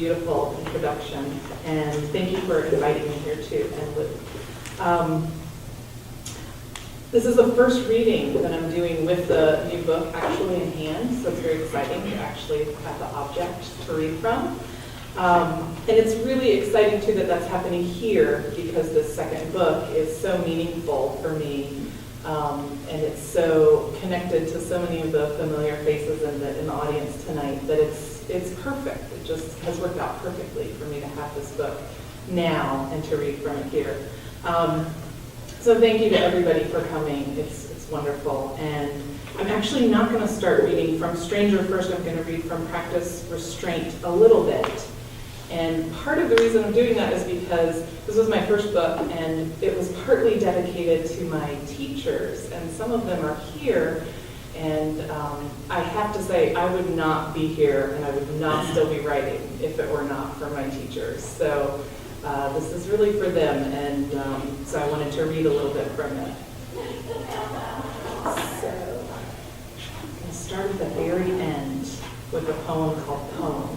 beautiful introduction, and thank you for inviting me here too, and Luke. This is the first reading that I'm doing with the new book actually in hand, so it's very exciting to actually have the object to read from. And it's really exciting too that that's happening here, because this second book is so meaningful for me, and it's so connected to so many of the familiar faces in the audience tonight that it's perfect. It just has worked out perfectly for me to have this book now and to read from it here. So thank you to everybody for coming. It's wonderful. And I'm actually not going to start reading from Stranger first. I'm going to read from Practice Restraint a little bit. And part of the reason I'm doing that is because this was my first book, and it was partly dedicated to my teachers, and some of them are here. And I have to say, I would not be here, and I would not still be writing if it were not for my teachers. So this is really for them, and so I wanted to read a little bit from it. So I'm going to start at the very end with a poem called Poem.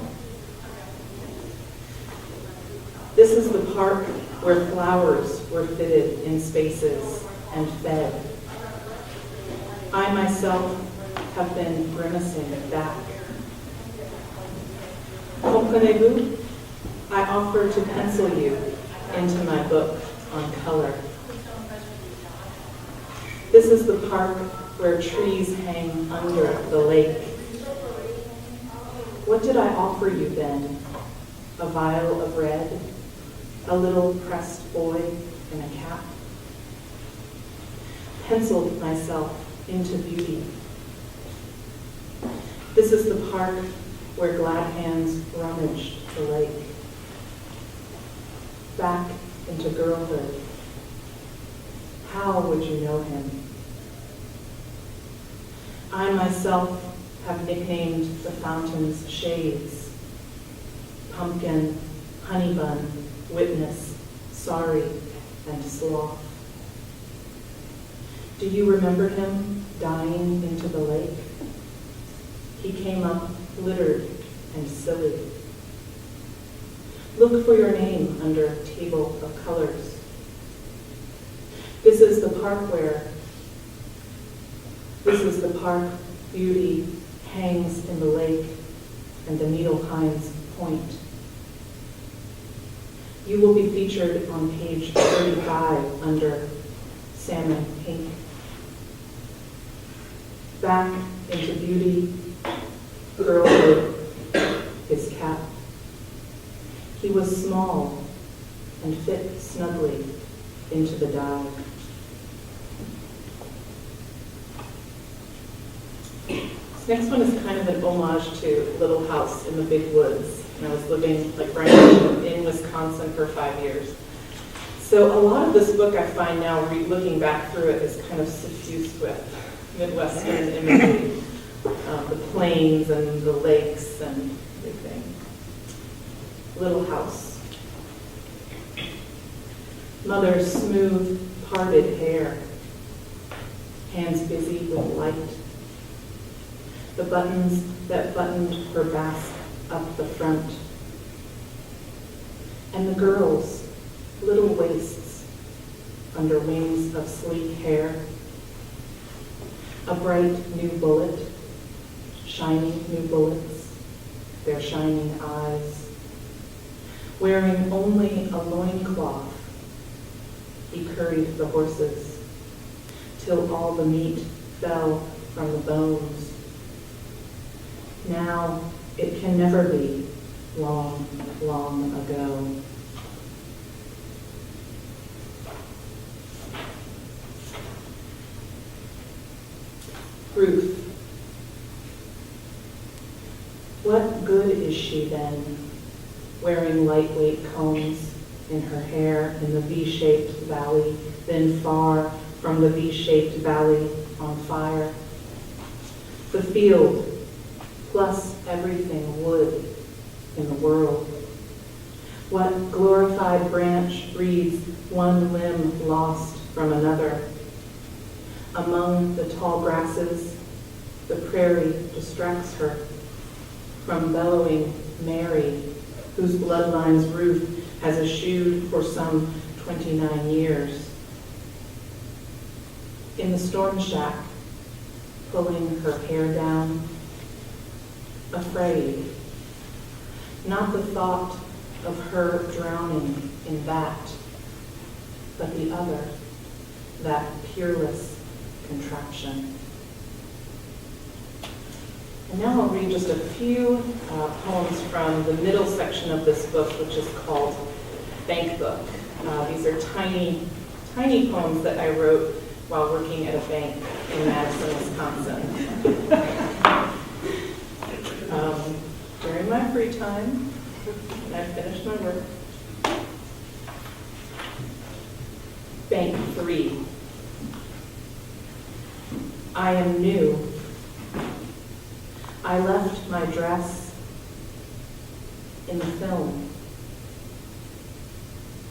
This is the park where flowers were fitted in spaces and fed. I myself have been grimacing back. Comprenez-vous? I offer to pencil you into my book on color. This is the park where trees hang under the lake. What did I offer you then? A vial of red? A little pressed boy in a cap? Penciled myself into beauty. This is the park where glad hands rummaged the lake. Back into girlhood. How would you know him? I myself have nicknamed the fountain's shades. Pumpkin, honey bun, witness, sorry, and sloth. Do you remember him dying into the lake? He came up littered and silly. Look for your name under a table of colors. This is the park beauty hangs in the lake and the needle pines point. You will be featured on page 35 under salmon pink. Back into beauty, girlhood, his cap. He was small and fit snugly into the dye. This next one is kind of an homage to Little House in the Big Woods. And I was living, like Brian mentioned, in Wisconsin for 5 years. So a lot of this book I find now, looking back through it, is kind of suffused with Midwestern imagery. The plains and the lakes and everything. Little House. Mother's smooth, parted hair. Hands busy with light. The buttons that buttoned her basque up the front. And the girls, little waists under wings of sleek hair. A bright new bullet, shiny new bullets, their shining eyes. Wearing only a loincloth, he curried the horses till all the meat fell from the bones. Now it can never be long, long ago. Ruth. What good is she then, wearing lightweight combs in her hair in the V-shaped valley, then far from the V-shaped valley on fire? The field, plus everything wood in the world. What glorified branch breeds one limb lost from another? Among the tall grasses, the prairie distracts her from bellowing Mary whose bloodline's roof has eschewed for some 29 years. In the storm shack, pulling her hair down, afraid, not the thought of her drowning in that, but the other, that peerless contraction. And now I'll read just a few poems from the middle section of this book, which is called Bank Book. These are tiny, tiny poems that I wrote while working at a bank in Madison, Wisconsin. During my free time, when I finished my work. Bank 3. I am new. I left my dress in the film,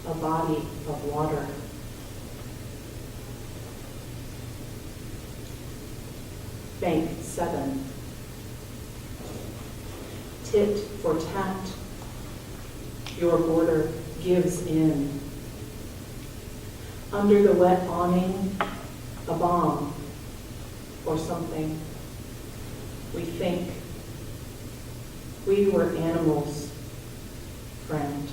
a body of water. Bank 7. Tit for tat, your border gives in. Under the wet awning, a bomb or something. We think we were animals, friend.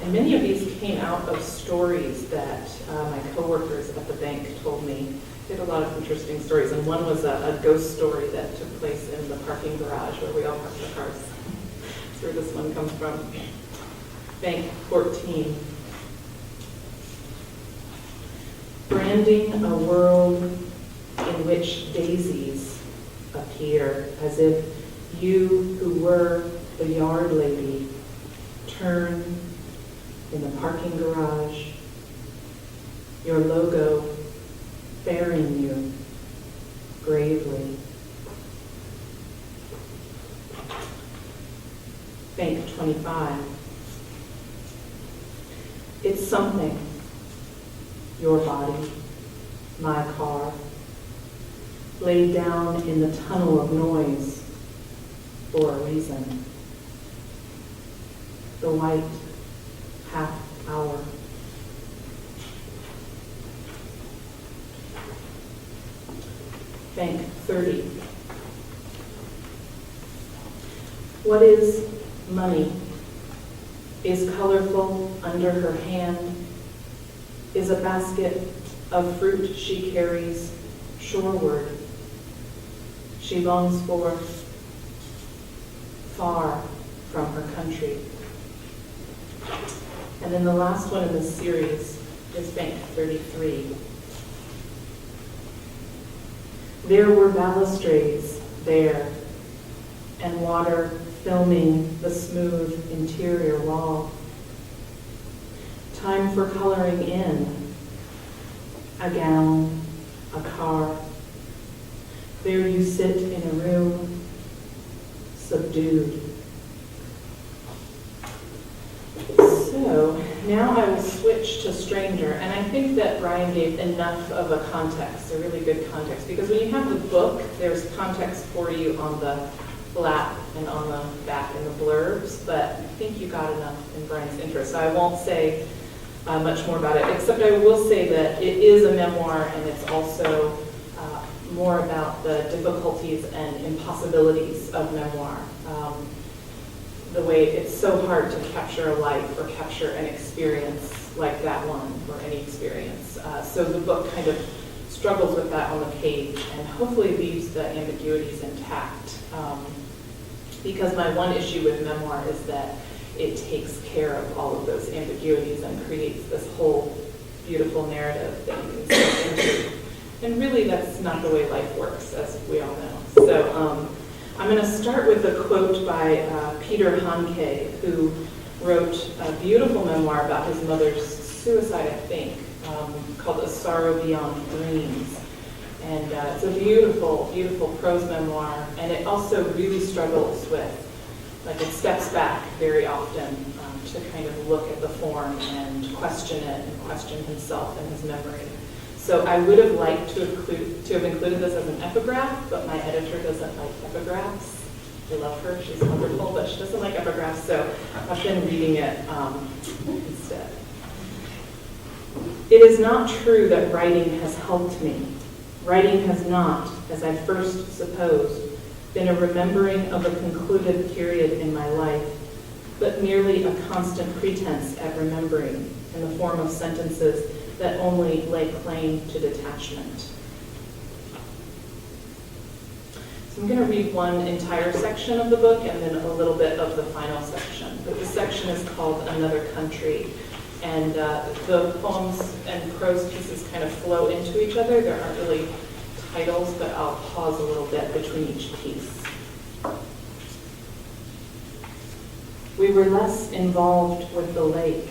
And many of these came out of stories that my coworkers at the bank told me. They had a lot of interesting stories, and one was a ghost story that took place in the parking garage where we all parked our cars. That's where this one comes from. Bank 14. Branding a world in which daisies appear, as if you who were the yard lady turn in the parking garage, your logo bearing you gravely. Bank 25. It's something, your body, my car, laid down in the tunnel of noise for a reason. The white half hour. Bank 30. What is money? Is colorful under her hand, is a basket of fruit she carries shoreward. She longs for, far from her country. And then the last one in this series is Bank 33. There were balustrades there, and water filming the smooth interior wall. Time for coloring in. A gown, a car. There you sit in a room, subdued. So now I will switch to Stranger, and I think that Brian gave enough of a context, a really good context, because when you have the book, there's context for you on the flap and on the back in the blurbs, but I think you got enough in Brian's intro, so I won't say much more about it, except I will say that it is a memoir, and it's also more about the difficulties and impossibilities of memoir. The way it's so hard to capture a life or capture an experience like that one, or any experience. So the book kind of struggles with that on the page, and hopefully leaves the ambiguities intact. Because my one issue with memoir is that it takes care of all of those ambiguities and creates this whole beautiful narrative that you can step into. And really, that's not the way life works, as we all know. So I'm going to start with a quote by Peter Handke, who wrote a beautiful memoir about his mother's suicide, I think, called A Sorrow Beyond Dreams. And it's a beautiful, beautiful prose memoir, and it also really struggles with, like, it steps back very often to kind of look at the form and question it and question himself and his memory. So I would have liked to have included this as an epigraph, but my editor doesn't like epigraphs. I love her, she's wonderful, but she doesn't like epigraphs, so I've been reading it instead. It is not true that writing has helped me. Writing has not, as I first supposed, been a remembering of a concluded period in my life, but merely a constant pretense at remembering in the form of sentences that only lay claim to detachment. So I'm going to read one entire section of the book and then a little bit of the final section. But this section is called Another Country, and the poems and prose pieces kind of flow into each other. There aren't really titles, but I'll pause a little bit between each piece. We were less involved with the lake.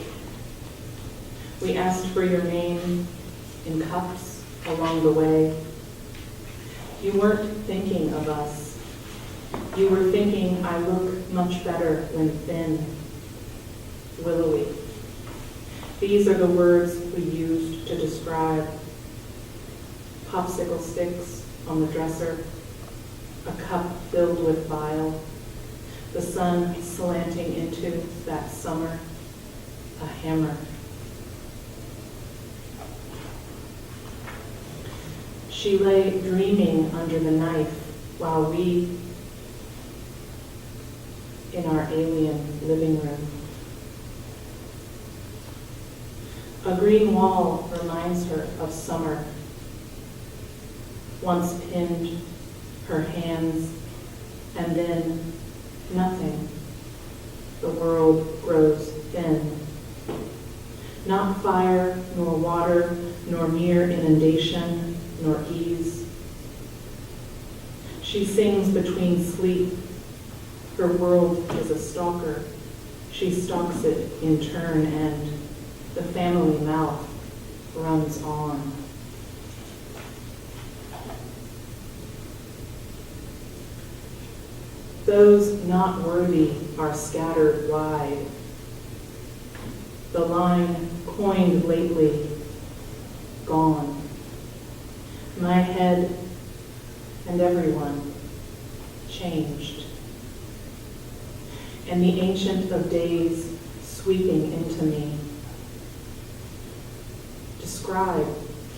We asked for your name in cups along the way. You weren't thinking of us. You were thinking I look much better when thin, willowy. These are the words we used to describe. Popsicle sticks on the dresser, a cup filled with bile, the sun slanting into that summer, a hammer. She lay dreaming under the knife while we, in our alien living room. A green wall reminds her of summer. Once pinned her hands, and then nothing. The world grows thin. Not fire, nor water, nor mere inundation, nor ease. She sings between sleep. Her world is a stalker. She stalks it in turn, and the family mouth runs on. Those not worthy are scattered wide. The line coined lately, gone. My head and everyone changed. And the ancient of days sweeping into me. Describe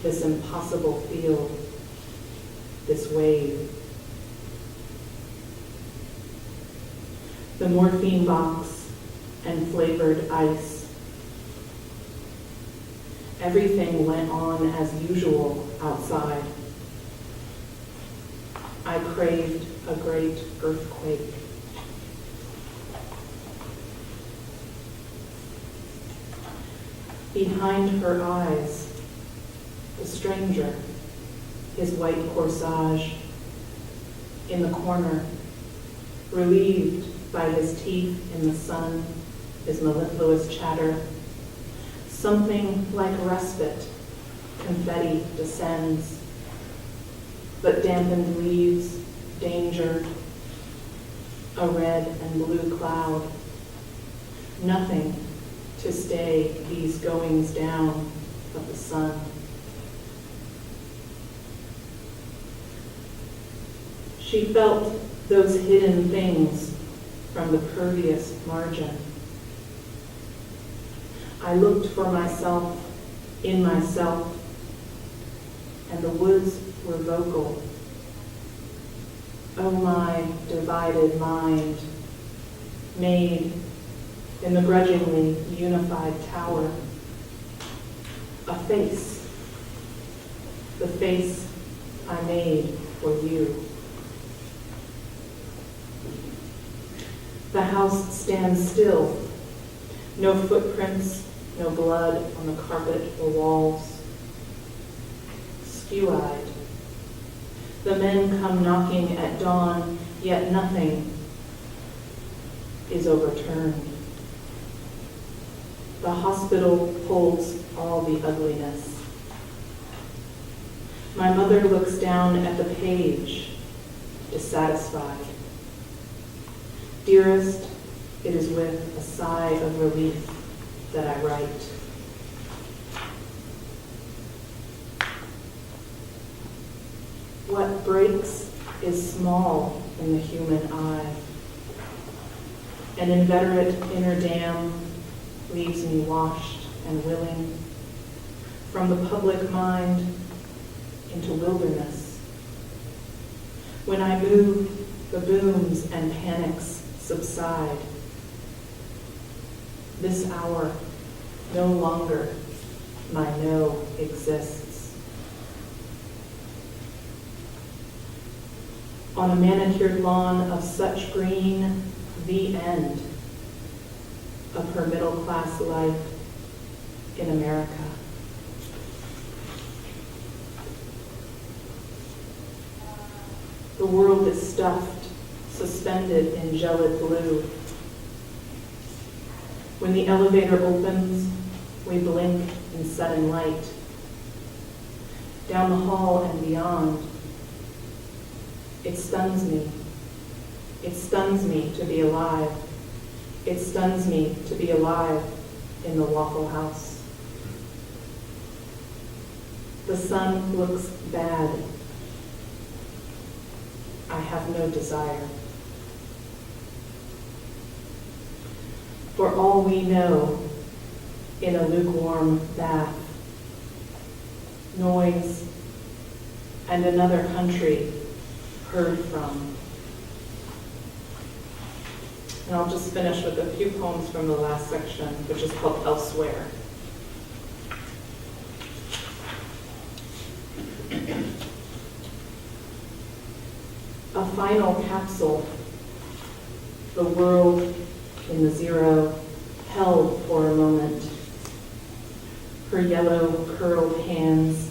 this impossible field, this wave. The morphine box and flavored ice. Everything went on as usual outside. I craved a great earthquake. Behind her eyes, the stranger, his white corsage, in the corner, relieved by his teeth in the sun, his mellifluous chatter. Something like respite, confetti descends, but dampened leaves, danger, a red and blue cloud. Nothing to stay these goings down of the sun. She felt those hidden things from the pervious margin. I looked for myself in myself, and the woods were vocal. Oh, my divided mind, made in the grudgingly unified tower, a face, the face I made for you. The house stands still, no footprints, no blood on the carpet or walls. Skew-eyed. The men come knocking at dawn, yet nothing is overturned. The hospital holds all the ugliness. My mother looks down at the page, dissatisfied. Dearest, it is with a sigh of relief that I write. What breaks is small in the human eye. An inveterate inner dam leaves me washed and willing from the public mind into wilderness. When I move, the booms and panics subside. This hour, no longer my no exists. On a manicured lawn of such green, the end of her middle-class life in America. The world is stuffed, suspended in gelid blue. When the elevator opens, we blink in sudden light. Down the hall and beyond, it stuns me. It stuns me to be alive. It stuns me to be alive in the Waffle House. The sun looks bad. I have no desire. For all we know, in a lukewarm bath, noise, and another country heard from. And I'll just finish with a few poems from the last section, which is called Elsewhere. A final capsule, the world in the zero, held for a moment. Her yellow curled hands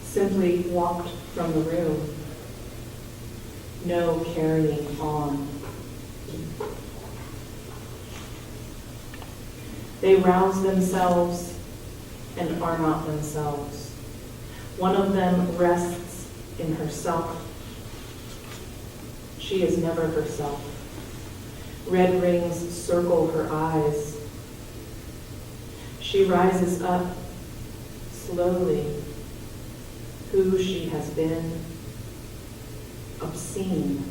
simply walked from the room. No carrying on. They rouse themselves and are not themselves. One of them rests in herself. She is never herself. Red rings circle her eyes. She rises up slowly. Who she has been, obscene,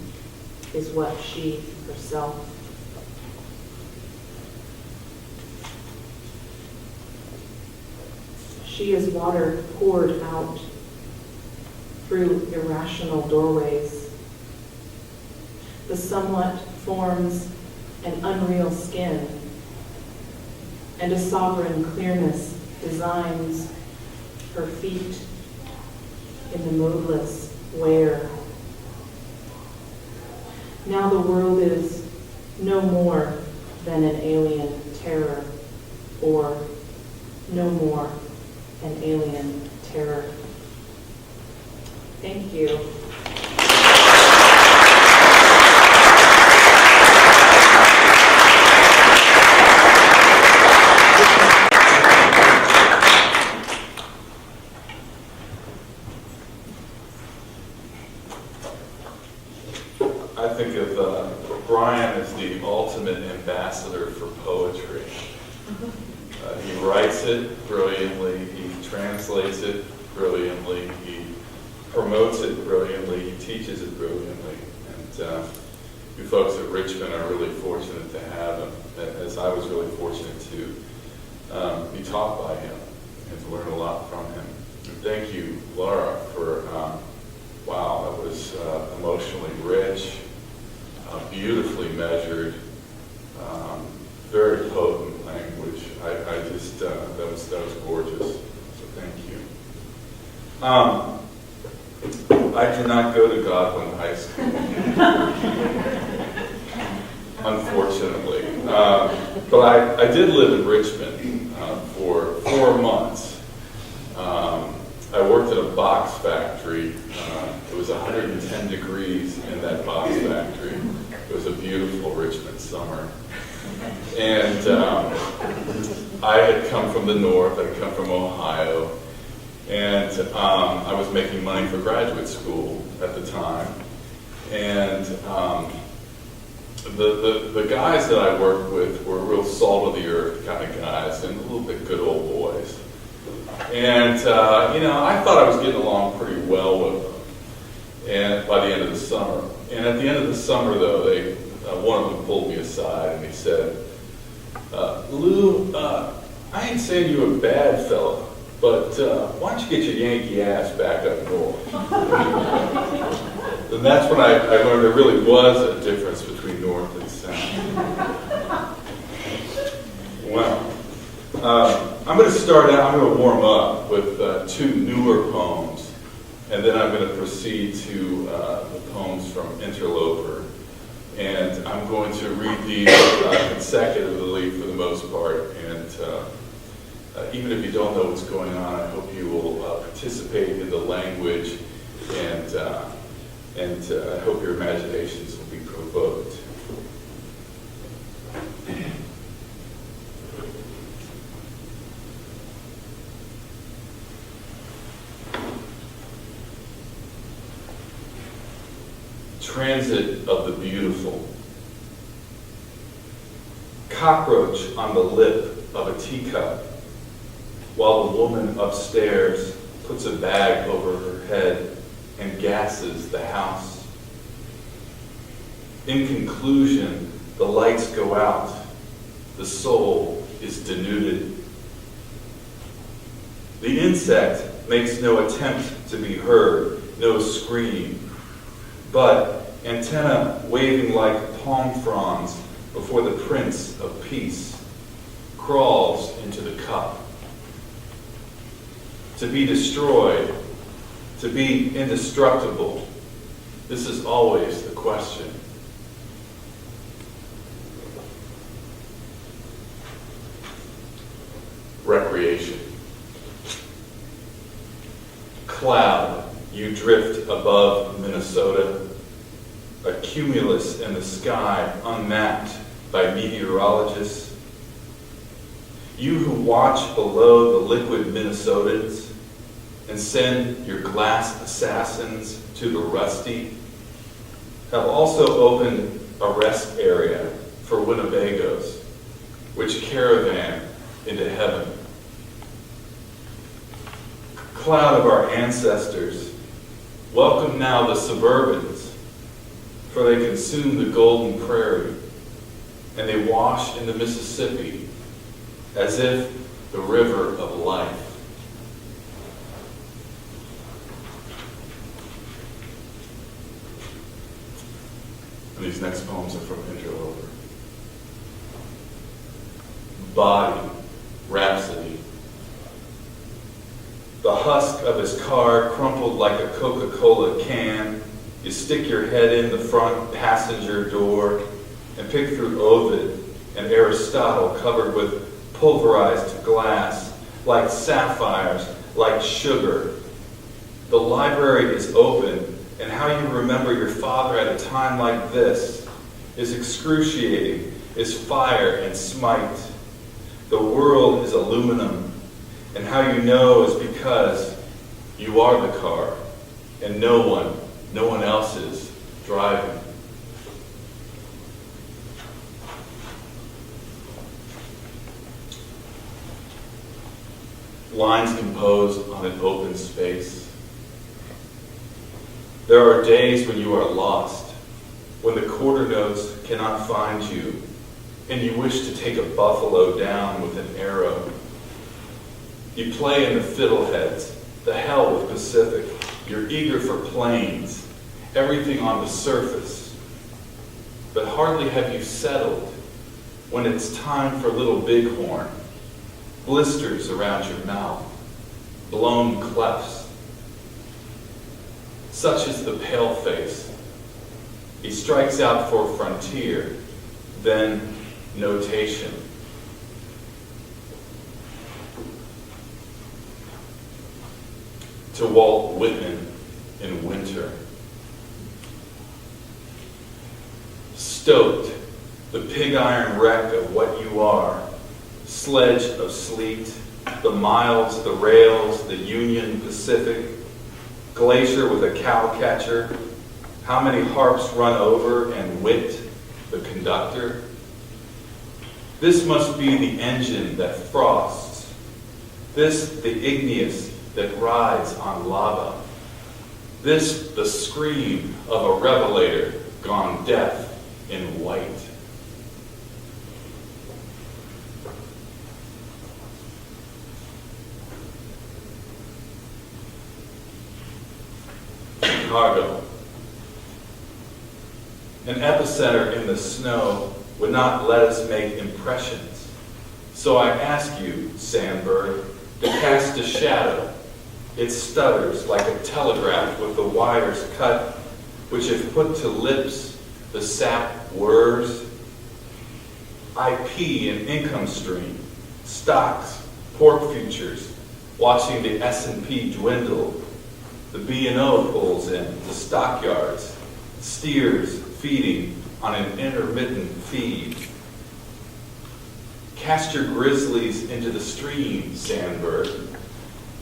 is what she herself. She is water poured out through irrational doorways. The somewhat forms an unreal skin, and a sovereign clearness designs her feet in the moveless where. Now the world is no more than an alien terror, or no more an alien terror. Thank you. I think of Brian as the ultimate ambassador for poetry. He writes it brilliantly, he translates it brilliantly, he promotes it brilliantly, he teaches it brilliantly. And you folks at Richmond are really fortunate to have him, as I was really fortunate to be taught by him and to learn a lot from him. And thank you, Laura, for, wow, that was emotionally rich, beautifully measured, very potent language. I just, that was gorgeous, so thank you. I did not go to Godwin High School, unfortunately. But I did live in Richmond for 4 months. I worked at a box factory. It was 110 degrees in that box factory. It was a beautiful Richmond summer. And I had come from the north, I had come from Ohio, and I was making money for graduate school at the time. And the guys that I worked with were real salt of the earth kind of guys and a little bit good old boys. And, I thought I was getting along pretty well with them and by the end of the summer. And at the end of the summer, though, one of them pulled me aside and he said, Lou, I ain't saying you're a bad fella, but why don't you get your Yankee ass back up north? And that's when I learned there really was a difference between North and South. Well, I'm going to start out, I'm going to warm up with two newer poems, and then I'm going to proceed to the poems from Interloper. And I'm going to read these consecutively for the most part, and even if you don't know what's going on, I hope you will participate in the language, and I hope your imaginations will be provoked. Transit of the beautiful. Cockroach on the lip of a teacup, while the woman upstairs puts a bag over her head and gasses the house. In conclusion, the lights go out. The soul is denuded. The insect makes no attempt to be heard, no scream, but antenna waving like palm fronds before the Prince of Peace crawls into the cup. To be destroyed, to be indestructible, this is always the question. Recreation. Cloud, you drift above Minnesota, a cumulus in the sky unmapped by meteorologists. You who watch below the liquid Minnesotans and send your glass assassins to the rusty, have also opened a rest area for Winnebagos, which caravan into heaven. Cloud of our ancestors, welcome now the Suburbans, for they consume the golden prairie, and they wash in the Mississippi as if the river of life. And these next poems are from Interloper. Body, Rhapsody. The husk of his car crumpled like a Coca-Cola can. You stick your head in the front passenger door and pick through Ovid and Aristotle covered with pulverized glass, like sapphires, like sugar. The library is open, and how you remember your father at a time like this is excruciating, is fire and smite. The world is aluminum, and how you know is because you are the car, and no one else is driving. Lines composed on an open space. There are days when you are lost, when the quarter notes cannot find you, and you wish to take a buffalo down with an arrow. You play in the fiddleheads, the hell with Pacific. You're eager for planes, everything on the surface. But hardly have you settled when it's time for little bighorn. Blisters around your mouth, blown clefts. Such is the paleface. He strikes out for frontier, then notation. To Walt Whitman in winter. Stoked, the pig iron wreck of what you are, sledge of sleet, the miles, the rails, the Union Pacific, glacier with a cow catcher, how many harps run over and whipped the conductor. This must be the engine that frosts, this the igneous that rides on lava, this the scream of a revelator gone deaf in white. Chicago. An epicenter in the snow would not let us make impressions. So I ask you, sandbird, to cast a shadow. It stutters like a telegraph with the wires cut, which if put to lips, the sap whirs. IP and income stream, stocks, pork futures, watching the S&P dwindle. The B&O pulls in, the stockyards, steers feeding on an intermittent feed. Cast your grizzlies into the stream, sandbird,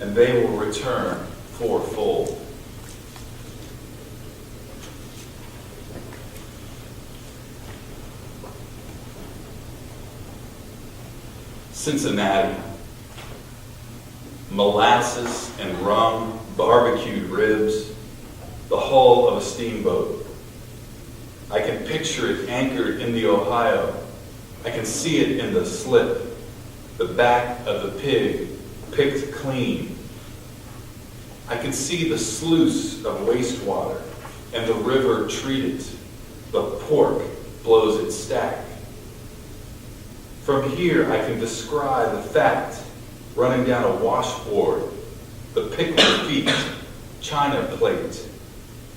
and they will return fourfold. Cincinnati. Molasses and rum, barbecued ribs, the hull of a steamboat. I can picture it anchored in the Ohio. I can see it in the slip, the back of the pig picked clean. I can see the sluice of wastewater and the river treated. The pork blows its stack. From here I can describe the fat running down a washboard, the pickled feet, china plate,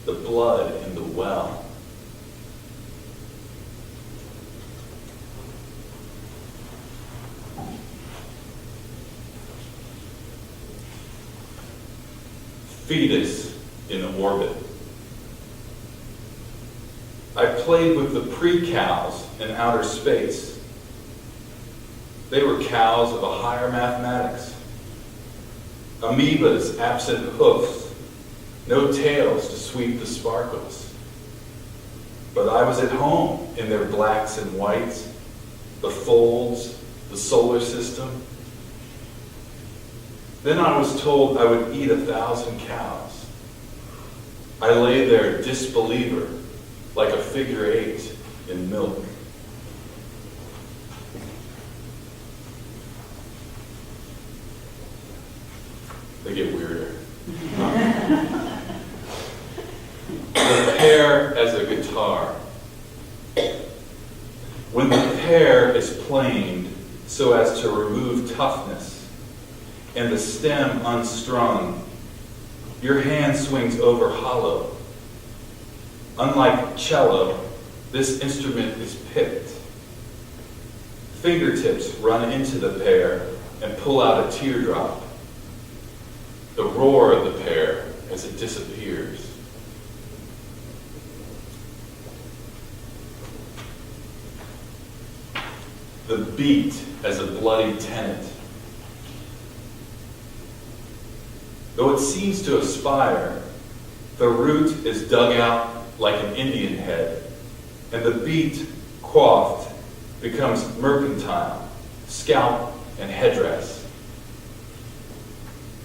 the blood in the well. Fetus in orbit. I played with the pre-cows in outer space. They were cows of a higher mathematics. Amoebas absent hoofs, no tails to sweep the sparkles. But I was at home in their blacks and whites, the folds, the solar system. Then I was told I would eat 1,000 cows. I lay there disbeliever, like a figure 8 in milk. They get weirder. The pear as a guitar. When the pear is planed so as to remove toughness and the stem unstrung, your hand swings over hollow. Unlike cello, this instrument is picked. Fingertips run into the pear and pull out a teardrop. The roar of the pear as it disappears. The beet as a bloody tenet. Though it seems to aspire, the root is dug out like an Indian head, and the beet, coiffed, becomes mercantile, scalp and headdress.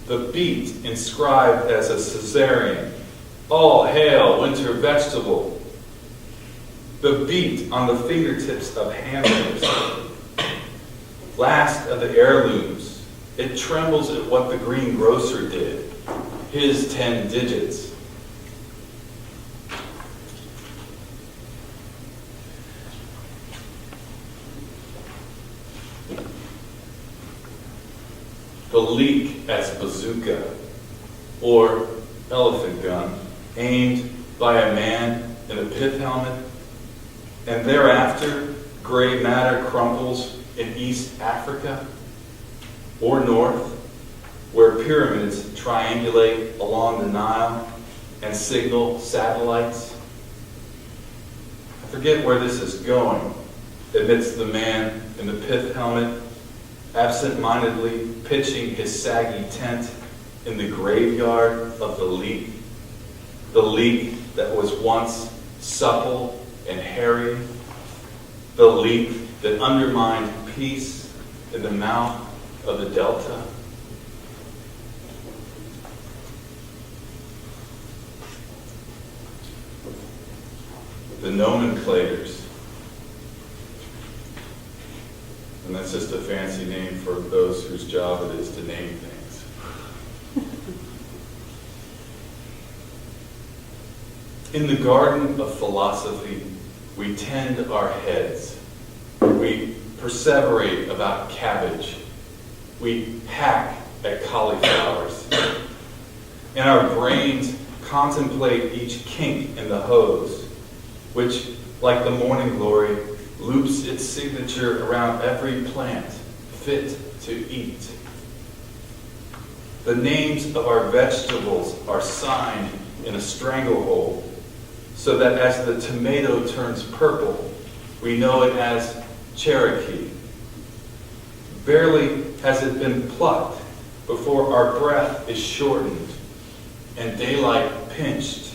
The beet inscribed as a Caesarean, all hail winter vegetable. The beet on the fingertips of handlers. Last of the heirlooms, it trembles at what the greengrocer did, his 10 digits. The leek as bazooka, or elephant gun, aimed by a man in a pith helmet, and thereafter gray matter crumples in East Africa, or north, where pyramids triangulate along the Nile and signal satellites. I forget where this is going, admits the man in the pith helmet, absent-mindedly pitching his saggy tent in the graveyard of the leek that was once supple and hairy, the leek that undermined peace in the mouth of the delta. The nomenclators, it's just a fancy name for those whose job it is to name things. In the garden of philosophy, we tend our heads. We perseverate about cabbage. We hack at cauliflowers. And our brains contemplate each kink in the hose, which, like the morning glory, loops its signature around every plant fit to eat. The names of our vegetables are signed in a stranglehold, so that as the tomato turns purple, we know it as Cherokee. Barely has it been plucked before our breath is shortened and daylight pinched.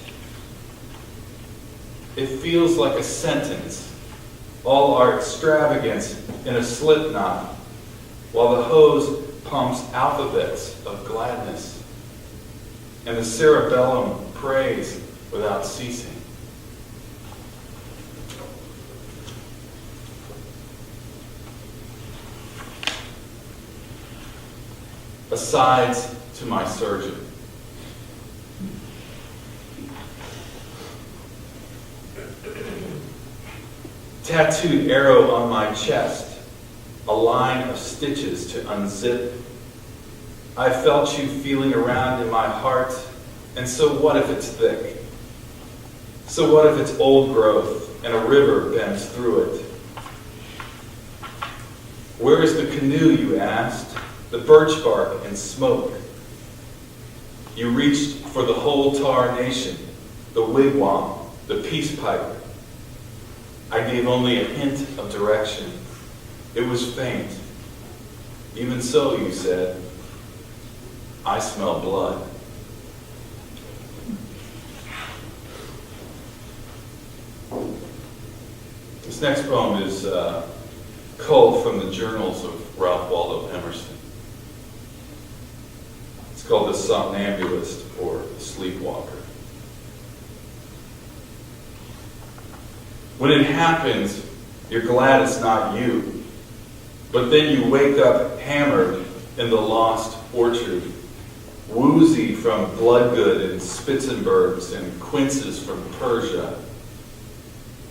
It feels like a sentence, all our extravagance in a slip knot, while the hose pumps alphabets of gladness, and the cerebellum prays without ceasing. Asides to my surgeon. Tattooed arrow on my chest, a line of stitches to unzip. I felt you feeling around in my heart, and so what if it's thick? So what if it's old growth and a river bends through it? Where is the canoe, you asked, the birch bark and smoke? You reached for the whole tar nation, the wigwam, the peace pipe. I gave only a hint of direction. It was faint. Even so, you said, I smell blood. This next poem is culled from the journals of Ralph Waldo Emerson. It's called The Somnambulist, or The Sleepwalker. When it happens, you're glad it's not you. But then you wake up hammered in the lost orchard, woozy from Bloodgood and Spitzenbergs and quinces from Persia.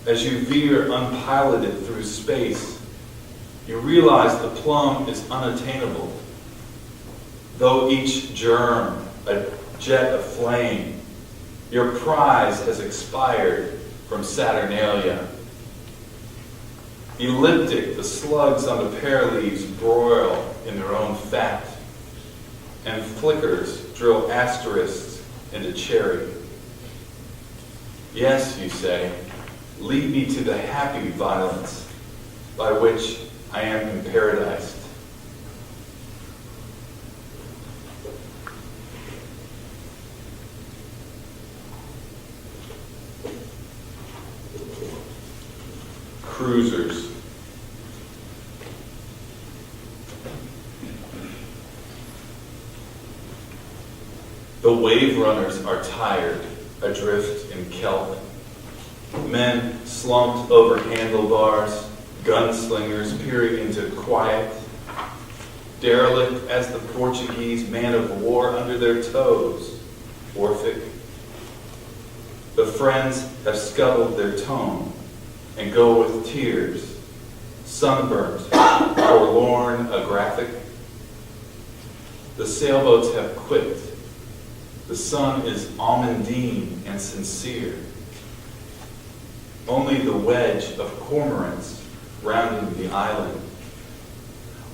As you veer unpiloted through space, you realize the plum is unattainable. Though each germ a jet of flame, your prize has expired from Saturnalia. Elliptic, the slugs on the pear leaves broil in their own fat, and flickers drill asterisks into cherry. Yes, you say, lead me to the happy violence by which I am in paradise. Cruisers. The wave runners are tired, adrift in kelp. Men slumped over handlebars, gunslingers peering into quiet, derelict as the Portuguese man of war under their toes, Orphic. The friends have scuttled their tone and go with tears, sunburnt, forlorn, agraphic. The sailboats have quit. The sun is almondine and sincere. Only the wedge of cormorants rounding the island.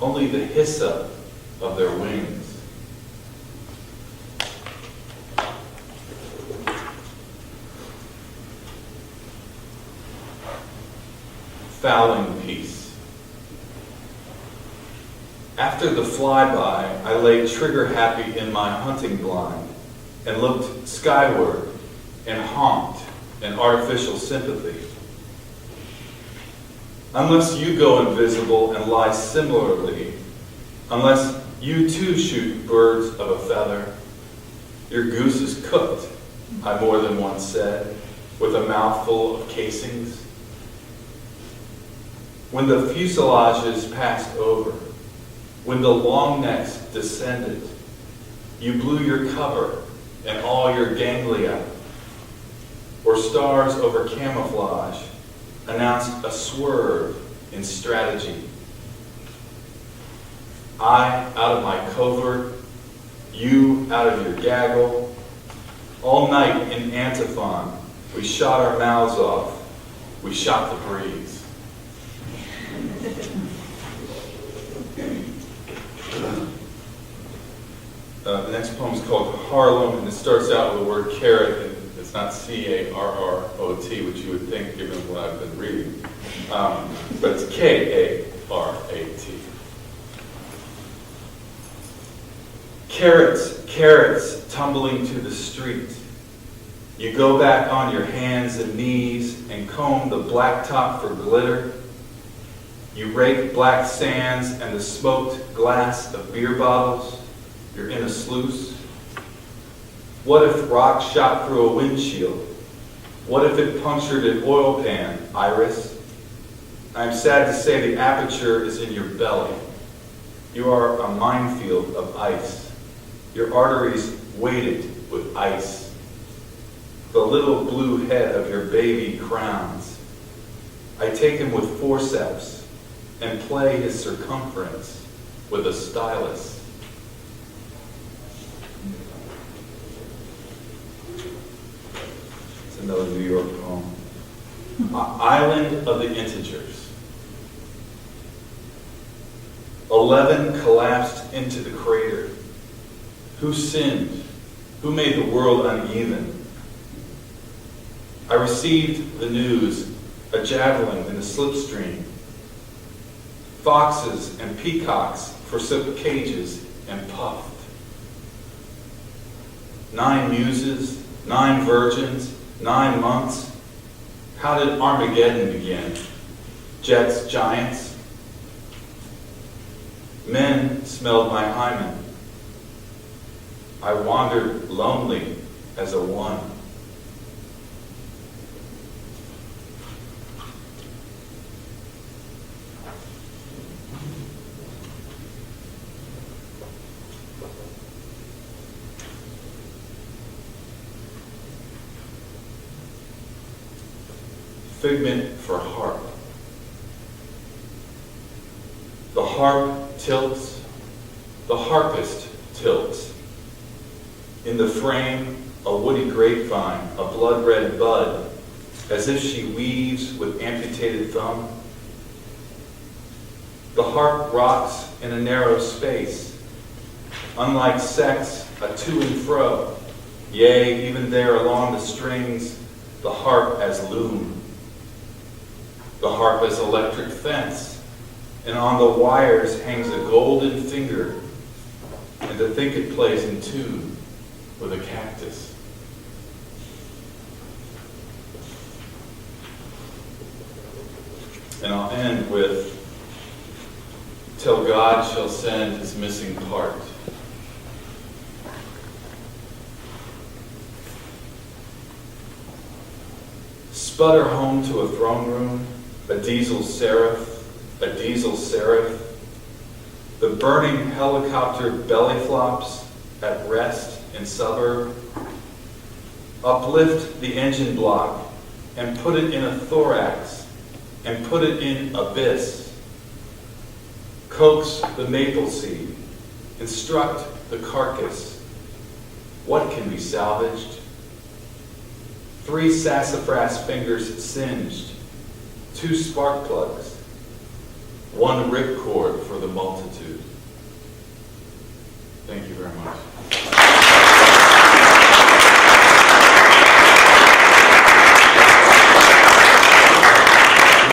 Only the hyssop of their wings. Fowling piece. After the flyby, I lay trigger happy in my hunting blind and looked skyward and honked in artificial sympathy. Unless you go invisible and lie similarly, unless you too shoot birds of a feather, your goose is cooked, I more than once said, with a mouthful of casings. when the fuselages passed over, when the long necks descended, you blew your cover and all your ganglia, or stars over camouflage announced a swerve in strategy. I out of my covert, you out of your gaggle. All night in antiphon, we shot our mouths off, we shot the breeze. The next poem is called Harlem, and it starts out with the word carrot, and it's not C-A-R-R-O-T, which you would think given what I've been reading, but it's K-A-R-A-T. Carrots, carrots tumbling to the street. You go back on your hands and knees and comb the blacktop for glitter. You rake black sands and the smoked glass of beer bottles. You're in a sluice. What if rock shot through a windshield? What if it punctured an oil pan, Iris? I'm sad to say the aperture is in your belly. You are a minefield of ice. Your arteries weighted with ice. The little blue head of your baby crowns. I take him with forceps and play his circumference with a stylus. It's another New York poem. Island of the Integers. 11 collapsed into the crater. Who sinned? Who made the world uneven? I received the news, a javelin in the slipstream. Foxes and peacocks forsook cages and puffed. 9 muses, 9 virgins, 9 months. How did Armageddon begin? Jets, giants? Men smelled my hymen. I wandered lonely as a one. Figment for harp. The harp tilts, the harpist tilts. In the frame, a woody grapevine, a blood-red bud, as if she weaves with amputated thumb. The harp rocks in a narrow space. Unlike sex, a to and fro. Yea, even there along the strings, the harp as loom. The harp as electric fence, and on the wires hangs a golden finger, and to think it plays in tune with a cactus. And I'll end with, till God shall send his missing part. Sputter home to a throne room, a diesel seraph, the burning helicopter belly flops at rest in suburb. Uplift the engine block and put it in a thorax and put it in abyss. Coax the maple seed, instruct the carcass. What can be salvaged? 3 sassafras fingers singed, 2 spark plugs, 1 ripcord for the multitude. Thank you very much.